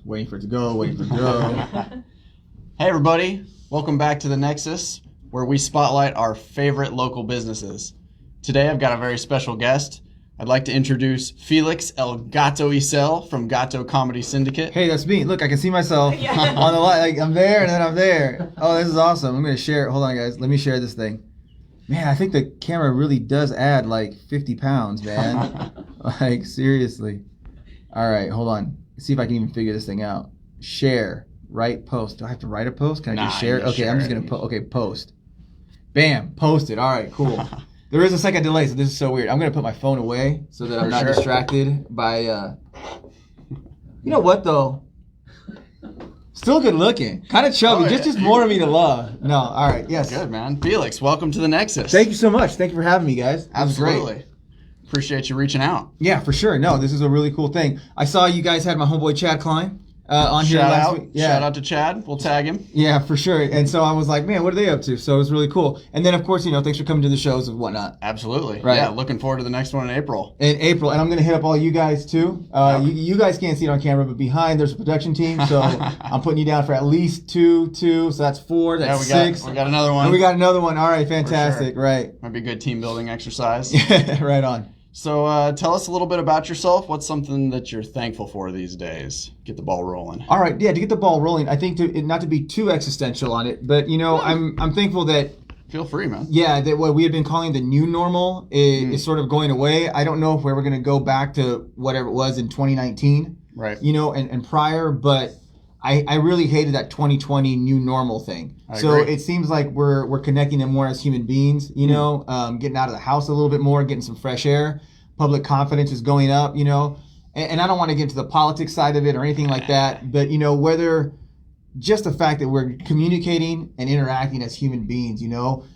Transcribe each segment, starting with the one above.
Waiting for it to go. Hey everybody, welcome back to The Nexus, where we spotlight our favorite local businesses. Today I've got a very special guest. I'd like to introduce Felix El Gato Izel from Gato Comedy Syndicate. Hey, that's me. Look, I can see myself on the line. Like, I'm there and then I'm there. Oh, this is awesome. I'm going to share. Hold on, guys. Let me share this thing. Man, I think the camera really does add like 50 pounds, man. Like, seriously. All right, hold on. See if I can even figure this thing out. Share. Write post. Do I have to write a post? Can I just share? Okay, I'm just going to post. Bam. Posted. All right, cool. There is a second delay, so this is so weird. I'm going to put my phone away so that I'm not distracted by... You know what, though? Still good looking. Kind of chubby. Just more of me to love. No, all right. Yes. Good, man. Felix, welcome to The Nexus. Thank you so much. Thank you for having me, guys. Absolutely. Great. Appreciate you reaching out. Yeah, for sure. No, this is a really cool thing. I saw you guys had my homeboy Chad Klein on here last week. Yeah. Shout out to Chad. We'll tag him. Yeah, for sure. And so I was like, man, what are they up to? So it was really cool. And then, of course, thanks for coming to the shows and whatnot. Absolutely. Right. Yeah, looking forward to the next one in April. And I'm going to hit up all you guys, too. You guys can't see it on camera, but behind there's a production team. So I'm putting you down for at least two. So that's 4. That's 6. We got another one. And we got another one. All right, fantastic. Sure. Right. Might be a good team building exercise. Right on. So tell us a little bit about yourself. What's something that you're thankful for these days? Get the ball rolling. All right, yeah, to get the ball rolling, I think not to be too existential on it, but I'm thankful that feel free, man. Yeah, that what we had been calling the new normal is sort of going away. I don't know if we're ever going to go back to whatever it was in 2019, right? And prior, but I really hated that 2020 new normal thing. So it seems like we're connecting them more as human beings, getting out of the house a little bit more, getting some fresh air. Public confidence is going up, and I don't want to get into the politics side of it or anything like that, but, whether just the fact that we're communicating and interacting as human beings,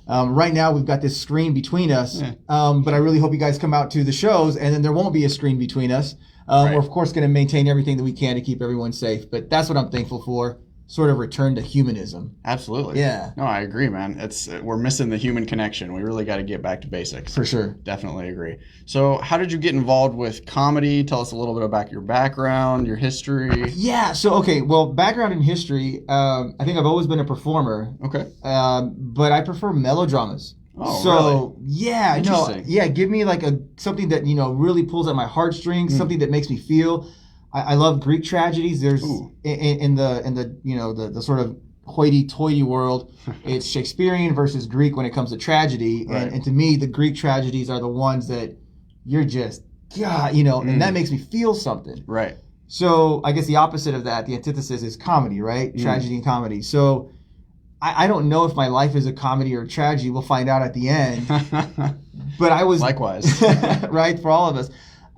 right now we've got this screen between us, but I really hope you guys come out to the shows and then there won't be a screen between us. We're, of course, going to maintain everything that we can to keep everyone safe. But that's what I'm thankful for, sort of return to humanism. Absolutely. Yeah. No, I agree, man. We're missing the human connection. We really got to get back to basics. For sure. Definitely agree. So how did you get involved with comedy? Tell us a little bit about your background, your history. Yeah. So, okay. Well, background in history, I think I've always been a performer. Okay. But I prefer melodramas. Oh, so, really? Yeah, interesting. Give me like something that, really pulls at my heartstrings, something that makes me feel. I love Greek tragedies. There's in the sort of hoity-toity world, it's Shakespearean versus Greek when it comes to tragedy. Right. And to me, the Greek tragedies are the ones that you're just, and that makes me feel something. Right. So I guess the opposite of that, the antithesis is comedy, right? Tragedy and comedy. So I don't know if my life is a comedy or a tragedy. We'll find out at the end. But I was likewise, right, for all of us.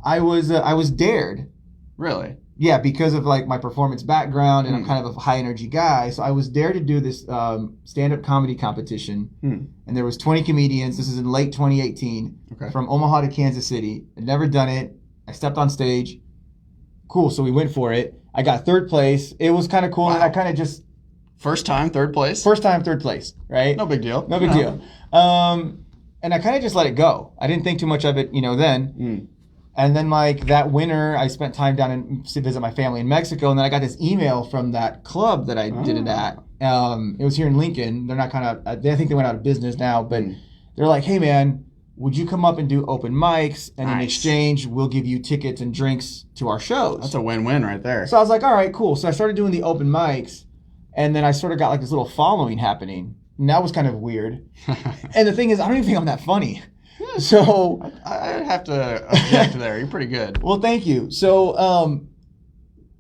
I was dared. Really? Yeah, because of like my performance background, and I'm kind of a high energy guy. So I was dared to do this stand-up comedy competition, and there was 20 comedians. This is in late 2018, from Omaha to Kansas City. I'd never done it. I stepped on stage. Cool. So we went for it. I got 3rd place. It was kind of cool, and I kind of just first time 3rd place. First time 3rd place, right? No big deal. No big deal. And I kind of just let it go. I didn't think too much of it, then. And then, like, that winter, I spent time down to visit my family in Mexico, and then I got this email from that club that I did it at. It was here in Lincoln. They're not I think they went out of business now, but they're like, hey, man, would you come up and do open mics, and in exchange, we'll give you tickets and drinks to our shows. That's a win-win right there. So I was like, all right, cool. So I started doing the open mics, and then I sort of got, like, this little following happening. And that was kind of weird. And the thing is, I don't even think I'm that funny. So I have to object there. You're pretty good. Well, thank you. So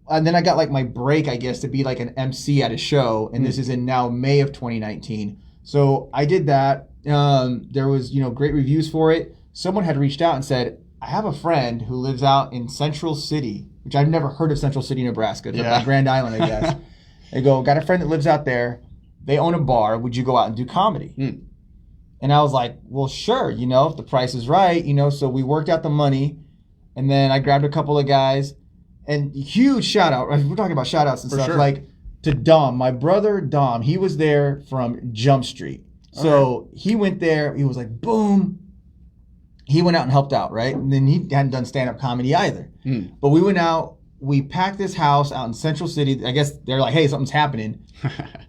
and then I got like my break, I guess, to be like an MC at a show, and this is in now May of 2019. So I did that. There was great reviews for it. Someone had reached out and said, I have a friend who lives out in Central City, which I've never heard of Central City, Nebraska. It's like Grand Island, I guess. They go, got a friend that lives out there. They own a bar. Would you go out and do comedy? And I was like, well, sure, if the price is right, so we worked out the money, and then I grabbed a couple of guys, and huge shout out, we're talking about shout outs and stuff, like to Dom, my brother Dom, he was there from Jump Street. So he went there, he was like, boom, he went out and helped out, right? And then he hadn't done stand-up comedy either. But we went out, we packed this house out in Central City. I guess they're like, hey, something's happening.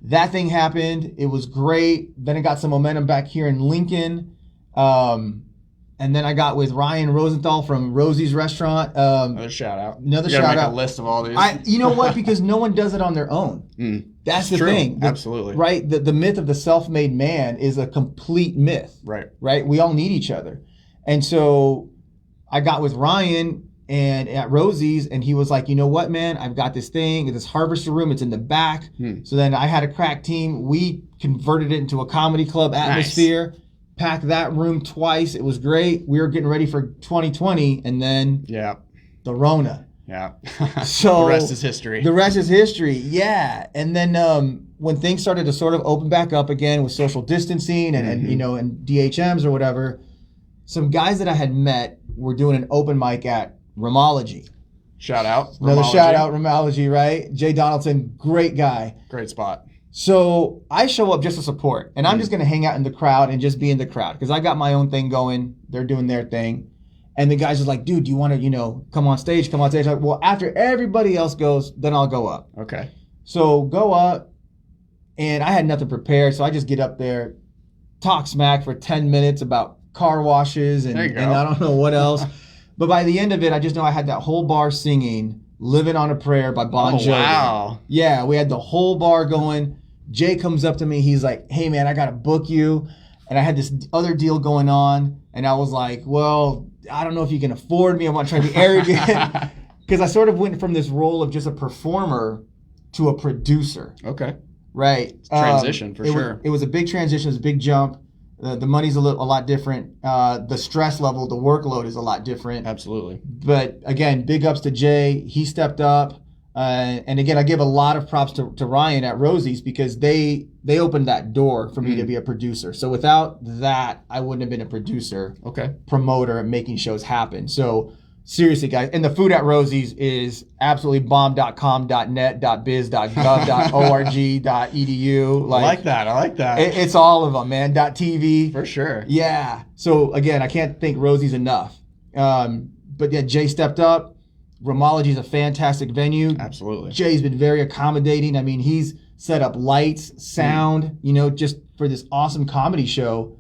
That thing happened. It was great. Then it got some momentum back here in Lincoln. And then I got with Ryan Rosenthal from Rosie's Restaurant. Another shout out. Another you gotta shout make out. a list of all these. You know what? Because no one does it on their own. That's the true. thing. Absolutely. Right? The myth of the self-made man is a complete myth. Right? We all need each other. And so I got with Ryan and at Rosie's, and he was like, you know what, man? I've got this thing, this harvester room. It's in the back. So then I had a crack team. We converted it into a comedy club atmosphere. Nice. Packed that room twice. It was great. We were getting ready for 2020, and then the Rona. Yeah. So the rest is history. The rest is history. Yeah. And then when things started to sort of open back up again with social distancing and you know, and DHMs or whatever, some guys that I had met were doing an open mic at Romology. Shout out. Another shout out, Romology, right? Jay Donaldson, great guy. Great spot. So I show up just to support, and I'm just going to hang out in the crowd and just be in the crowd because I got my own thing going. They're doing their thing. And the guys are like, dude, do you want to, you know, come on stage? I'm like, well, after everybody else goes, then I'll go up. Okay. So go up, and I had nothing prepared, so I just get up there, talk smack for 10 minutes about car washes and I don't know what else. But by the end of it, I just know I had that whole bar singing Living on a Prayer by Bon Jovi. Wow. Yeah, we had the whole bar going. Jay comes up to me. He's like, hey, man, I got to book you. And I had this other deal going on. And I was like, well, I don't know if you can afford me. I'm not trying to be arrogant. Because I sort of went from this role of just a performer to a producer. Okay. Right. Transition, for sure. It was a big transition. It was a big jump. The money's a lot different. The stress level, the workload is a lot different. Absolutely. But again, big ups to Jay. He stepped up. And again, I give a lot of props to Ryan at Rosie's because they opened that door for me to be a producer. So without that, I wouldn't have been a producer, promoter, and making shows happen. So seriously, guys. And the food at Rosie's is absolutely bomb.com.net.biz.gov.org.edu. I like that. It's all of them, man. .tv. For sure. Yeah. So again, I can't thank Rosie's enough. But yeah, Jay stepped up. Romology is a fantastic venue. Absolutely. Jay's been very accommodating. I mean, he's set up lights, sound, you know, just for this awesome comedy show.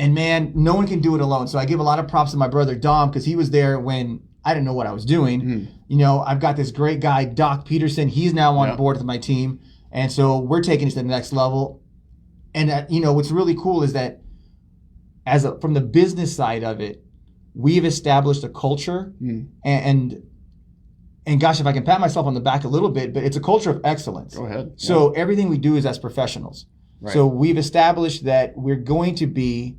And man, no one can do it alone. So I give a lot of props to my brother Dom because he was there when I didn't know what I was doing. You know, I've got this great guy, Doc Peterson. He's now on board with my team. And so we're taking it to the next level. And, you know, what's really cool is that from the business side of it, we've established a culture and gosh, if I can pat myself on the back a little bit, but it's a culture of excellence. Go ahead. So everything we do is as professionals. Right. So we've established that we're going to be,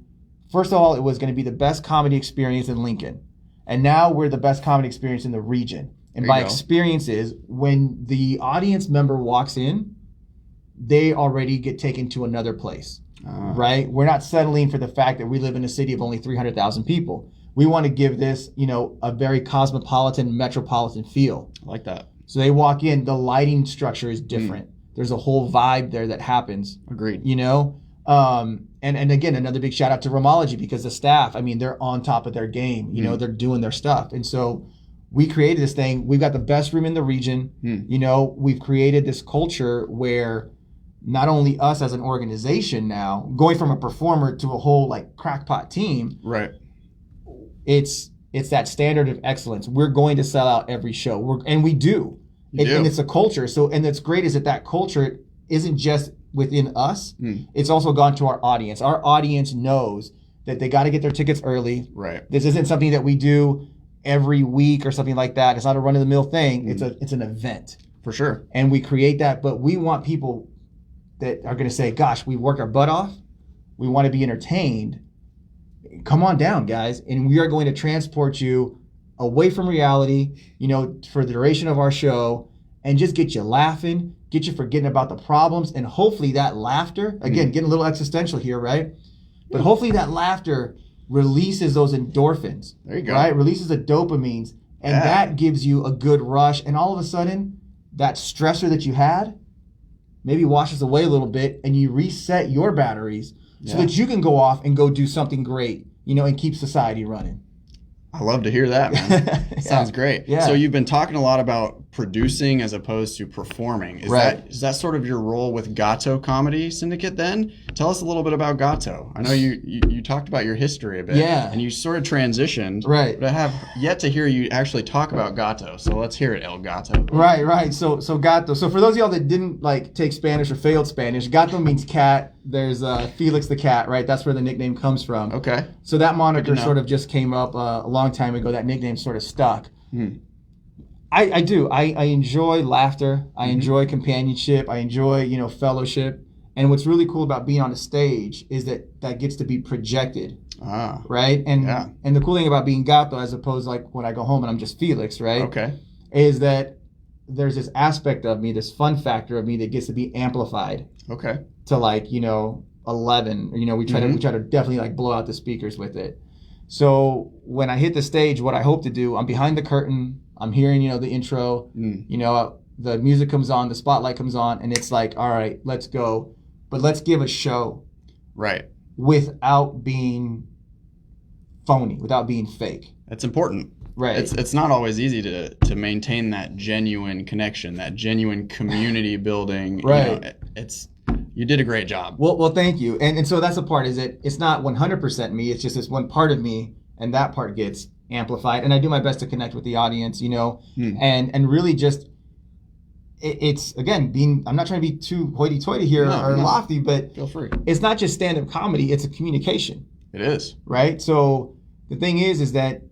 first of all, it was going to be the best comedy experience in Lincoln. And now we're the best comedy experience in the region. And by experiences, when the audience member walks in, they already get taken to another place, right? We're not settling for the fact that we live in a city of only 300,000 people. We want to give this, you know, a very cosmopolitan, metropolitan feel. I like that. So they walk in, the lighting structure is different. There's a whole vibe there that happens. Agreed. You know? And again, another big shout out to Romology because the staff, I mean, they're on top of their game. You know, they're doing their stuff. And so we created this thing. We've got the best room in the region. You know, we've created this culture where not only us as an organization now, going from a performer to a whole like crackpot team. Right. It's that standard of excellence. We're going to sell out every show. And we do. And it's a culture. So, and what's great is that culture isn't just within us. It's also gone to our audience. Our audience knows that they got to get their tickets early. Right. This isn't something that we do every week or something like that. It's not a run-of-the-mill thing. It's an event. For sure. And we create that, but we want people that are going to say, gosh, we worked our butt off. We want to be entertained. Come on down, guys. And we are going to transport you away from reality, you know, for the duration of our show and just get you laughing, get you forgetting about the problems. And hopefully that laughter, again, getting a little existential here, right? But hopefully that laughter releases those endorphins. There you go. Right? Releases the dopamines. And that gives you a good rush. And all of a sudden, that stressor that you had maybe washes away a little bit and you reset your batteries so that you can go off and go do something great, you know, and keep society running. I love to hear that, man. Sounds great. Yeah. So you've been talking a lot about producing as opposed to performing. Is that sort of your role with Gato Comedy Syndicate then? Tell us a little bit about Gato. I know you talked about your history a bit. Yeah. And you sort of transitioned. Right. But I have yet to hear you actually talk about Gato. So let's hear it, El Gato. Right. So Gato. So for those of y'all that didn't like take Spanish or failed Spanish, Gato means cat. There's Felix the cat, right? That's where the nickname comes from. Okay. So that moniker sort of just came up a long time ago. That nickname sort of stuck. I do. I enjoy laughter. I enjoy companionship. I enjoy, fellowship. And what's really cool about being on a stage is that gets to be projected. Right? And the cool thing about being Gato, as opposed to like when I go home and I'm just Felix, right? Okay. Is that there's this aspect of me, this fun factor of me that gets to be amplified. Okay. To 11. We try to definitely like blow out the speakers with it. So when I hit the stage, what I hope to do, I'm behind the curtain, I'm hearing, the intro, the music comes on, the spotlight comes on, and it's like, all right, let's go. But let's give a show. Right. Without being phony, without being fake. That's important. Right. It's not always easy to maintain that genuine connection, that genuine community building. Right. You did a great job. Well, thank you. And so that's the part, is that it's not 100% me. It's just this one part of me, and that part gets amplified. And I do my best to connect with the audience, and really just, it's, again, I'm not trying to be too hoity-toity here or lofty, but feel free. It's not just stand-up comedy. It's a communication. It is. Right? So the thing is that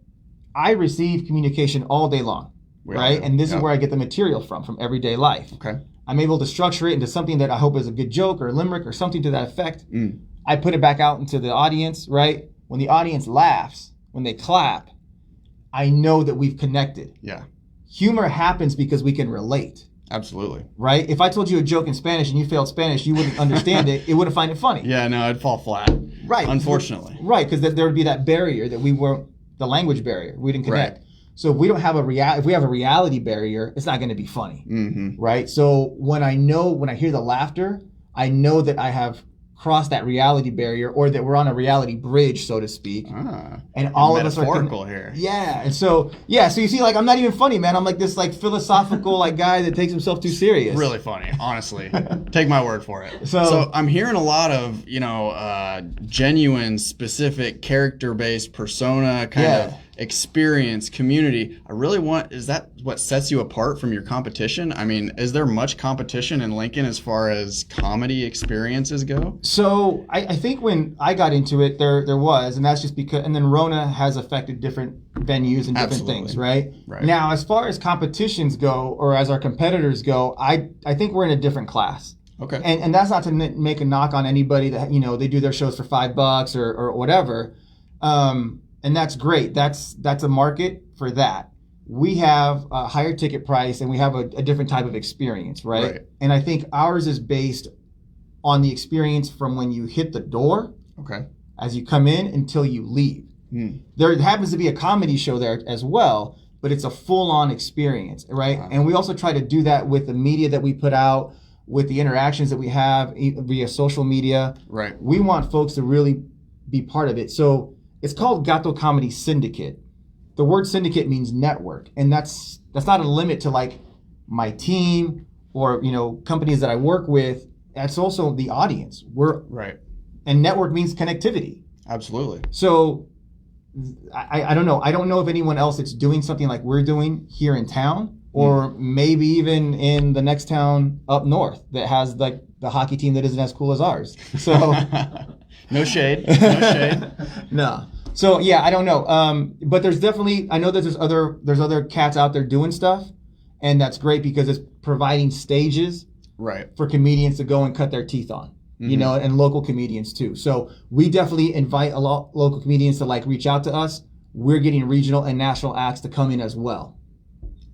I receive communication all day long, right? And this is where I get the material from everyday life. Okay. I'm able to structure it into something that I hope is a good joke or a limerick or something to that effect. I put it back out into the audience, right? When the audience laughs, when they clap, I know that we've connected. Yeah. Humor happens because we can relate. Absolutely. Right? If I told you a joke in Spanish and you failed Spanish, you wouldn't understand it. It wouldn't find it funny. Yeah, no, it'd fall flat. Right. Unfortunately. Right, because there would be that barrier that we weren't, the language barrier. We didn't connect. Right. So if we don't have if we have a reality barrier, it's not going to be funny, right? So when I hear the laughter, I know that I have crossed that reality barrier, or that we're on a reality bridge, so to speak. And all of us are metaphorical here. Yeah, and so you see, like, I'm not even funny, man. I'm like this like philosophical like guy that takes himself too serious. Really funny, honestly. Take my word for it. So I'm hearing a lot of genuine, specific, character-based persona kind of experience, community. Is that what sets you apart from your competition? I mean, is there much competition in Lincoln as far as comedy experiences go? So I think when I got into it, there was, and that's just because, and then Rona has affected different venues and different things, right? Now, as far as competitions go, or as our competitors go, I think we're in a different class. Okay. And that's not to make a knock on anybody that, they do their shows for $5 or whatever. And that's great. That's a market for that. We have a higher ticket price, and we have a different type of experience, right? And I think ours is based on the experience from when you hit the door, as you come in, until you leave. There happens to be a comedy show there as well, but it's a full-on experience, right? And we also try to do that with the media that we put out, with the interactions that we have via social media. Right. We want folks to really be part of it. So it's called Gato Comedy Syndicate. The word syndicate means network, and that's not a limit to like my team or companies that I work with. That's also the audience. And network means connectivity. Absolutely. So I don't know. I don't know if anyone else that's doing something like we're doing here in town, or maybe even in the next town up north that has like the hockey team that isn't as cool as ours. So no shade. No. So yeah, I don't know. But there's definitely, I know that there's other cats out there doing stuff, and that's great because it's providing stages for comedians to go and cut their teeth on. And local comedians too. So we definitely invite a lot local comedians to like reach out to us. We're getting regional and national acts to come in as well.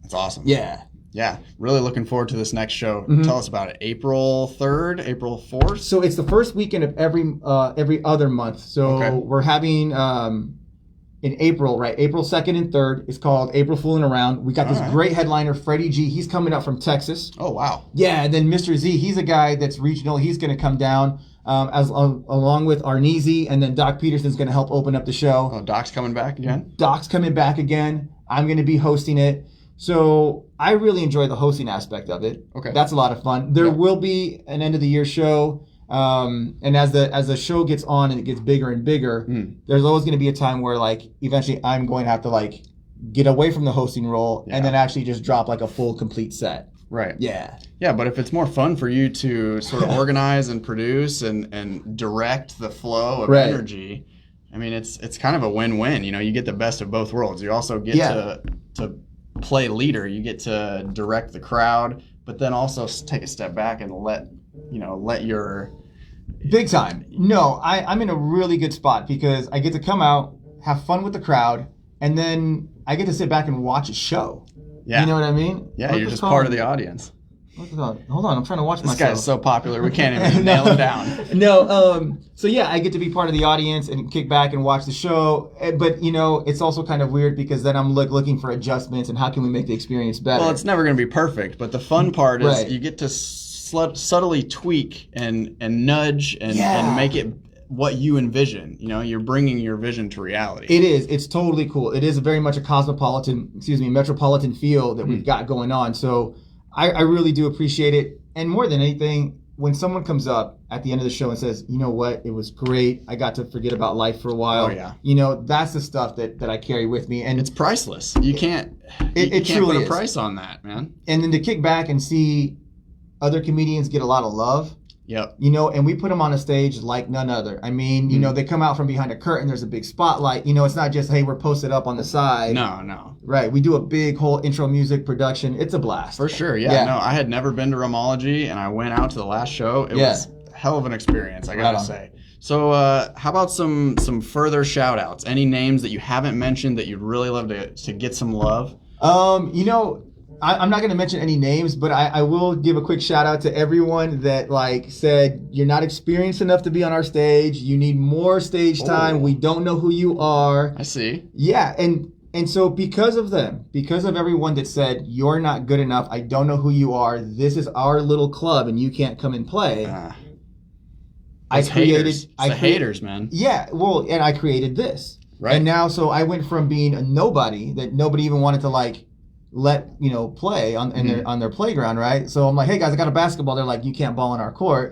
That's awesome. Yeah. Yeah. Really looking forward to this next show. Tell us about it. April 3rd, April 4th? So it's the first weekend of every other month. So we're having in April, right? April 2nd and 3rd. It's called April Fooling Around. We got this great headliner, Freddie G. He's coming up from Texas. Oh, wow. Yeah, and then Mr. Z, he's a guy that's regional. He's going to come down. along with Arneezy, and then Doc Peterson's going to help open up the show. Oh, Doc's coming back again? Doc's coming back again. I'm going to be hosting it. So I really enjoy the hosting aspect of it. Okay. That's a lot of fun. There will be an end of the year show. And as the show gets on and it gets bigger and bigger, there's always going to be a time where like eventually I'm going to have to like get away from the hosting role and then actually just drop like a full complete set. Right. Yeah. Yeah, but if it's more fun for you to sort of organize and produce and direct the flow of energy, I mean, it's kind of a win-win. You know, you get the best of both worlds. You also get to play leader. You get to direct the crowd, but then also take a step back and let your... Big time. No, I'm in a really good spot because I get to come out, have fun with the crowd, and then I get to sit back and watch a show. Yeah. You know what I mean? Yeah, you're just part of the audience. Hold on, I'm trying to watch myself. This guy's so popular, we can't even nail him down. No, so yeah, I get to be part of the audience and kick back and watch the show. But, you know, it's also kind of weird because then I'm looking for adjustments and how can we make the experience better. Well, it's never going to be perfect, but the fun part is you get to subtly tweak and nudge and make it what you envision. You know, you're bringing your vision to reality. It is. It's totally cool. It is very much a metropolitan feel that we've got going on. So I really do appreciate it. And more than anything, when someone comes up at the end of the show and says, you know what, it was great. I got to forget about life for a while. Oh, yeah. You know, that's the stuff that I carry with me. And it's priceless. You can't truly put a price on that, man. And then to kick back and see other comedians get a lot of love. Yep. You know, and we put them on a stage like none other. I mean, you know, they come out from behind a curtain. There's a big spotlight. You know, it's not just, hey, we're posted up on the side. No. Right. We do a big whole intro music production. It's a blast. For sure. Yeah. No, I had never been to Romology, and I went out to the last show. It was a hell of an experience, I got to say. So how about some further shout outs? Any names that you haven't mentioned that you'd really love to get some love? You know, I'm not going to mention any names, but I will give a quick shout out to everyone that like said, you're not experienced enough to be on our stage. You need more stage time. We don't know who you are. I see. Yeah. And so because of them, because of everyone that said, you're not good enough, I don't know who you are, this is our little club and you can't come and play. Haters, man. Yeah. Well, and I created this. Right. And now, so I went from being a nobody that nobody even wanted to like, let play on their playground, right? So I'm like, hey guys, I got a basketball. They're like, you can't ball in our court.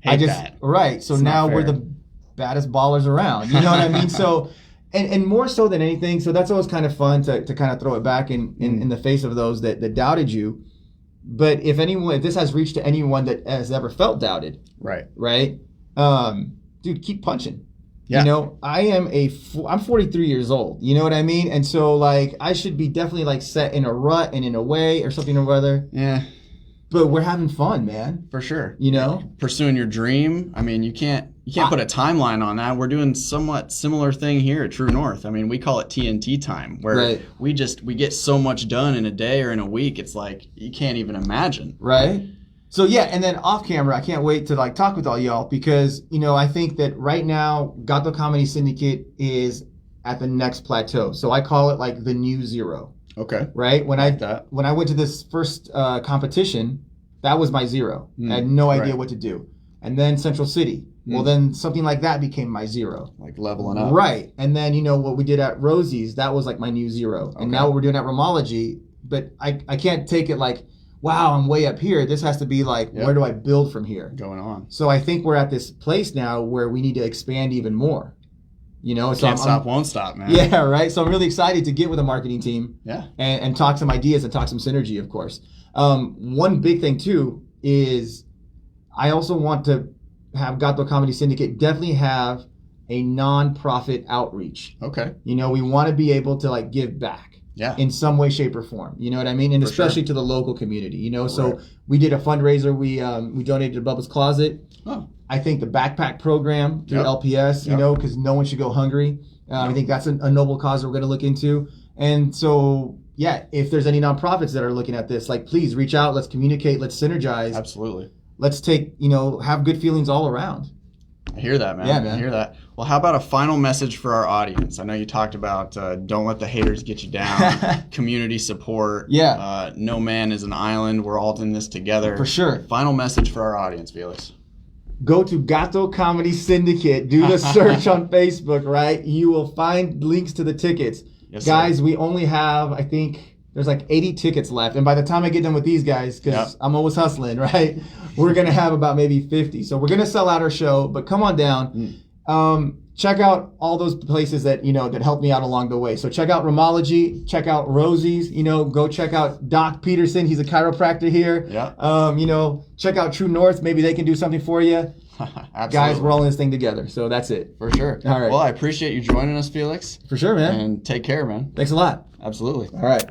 Hate that. Right. So now we're the baddest ballers around. You know what I mean? So and more so than anything, so that's always kind of fun to kind of throw it back in the face of those that doubted you. But if this has reached to anyone that has ever felt doubted, right? Dude, keep punching. Yeah. You know, I'm 43 years old. You know what I mean? And so, like, I should be definitely, like, set in a rut and in a way or something or other. Yeah. But we're having fun, man. For sure. You know? Pursuing your dream. I mean, you can't put a timeline on that. We're doing somewhat similar thing here at True North. I mean, we call it TNT time, where we get so much done in a day or in a week. It's like, you can't even imagine. Right. So yeah, and then off camera, I can't wait to like talk with all y'all because, you know, I think that right now, Gato Comedy Syndicate is at the next plateau. So I call it like the new zero. Okay. Right? When I went to this first competition, that was my zero. I had no idea what to do. And then Central City. Well, then something like that became my zero. Like leveling up. Right. And then, you know, what we did at Rosie's, that was like my new zero. And now what we're doing at Romology, but I can't take it like, wow, I'm way up here. This has to be like, where do I build from here? Going on. So I think we're at this place now where we need to expand even more. You know, so can't stop, won't stop, man. Yeah, right. So I'm really excited to get with a marketing team. Yeah. And talk some ideas and talk some synergy, of course. One big thing too is I also want to have Gato Comedy Syndicate definitely have a non-profit outreach. Okay. You know, we want to be able to like give back. Yeah. In some way, shape, or form. You know what I mean? And especially to the local community, you know? So we did a fundraiser. We donated to Bubba's Closet. Oh. I think the backpack program through LPS, you know, because no one should go hungry. I think that's a noble cause that we're going to look into. And so, yeah, if there's any nonprofits that are looking at this, like, please reach out. Let's communicate. Let's synergize. Absolutely. Let's have good feelings all around. I hear that, man. Yeah, man. I hear that. Well, how about a final message for our audience? I know you talked about don't let the haters get you down, community support. Yeah. No man is an island. We're all in this together. For sure. Final message for our audience, Felix. go to Gato Comedy Syndicate. Do the search on Facebook, right? You will find links to the tickets. Yes, guys, sir. we only have, I think, there's like 80 tickets left. And by the time I get done with these guys, because I'm always hustling, right? We're going to have about maybe 50. So we're going to sell out our show, but come on down. Check out all those places that, that helped me out along the way. So check out Romology, check out Rosie's, go check out Doc Peterson. He's a chiropractor here. Yeah. Check out True North. Maybe they can do something for you. Absolutely. Guys, we're all in this thing together. So that's it. For sure. All right. Well, I appreciate you joining us, Felix. For sure, man. And take care, man. Thanks a lot. Absolutely. All right.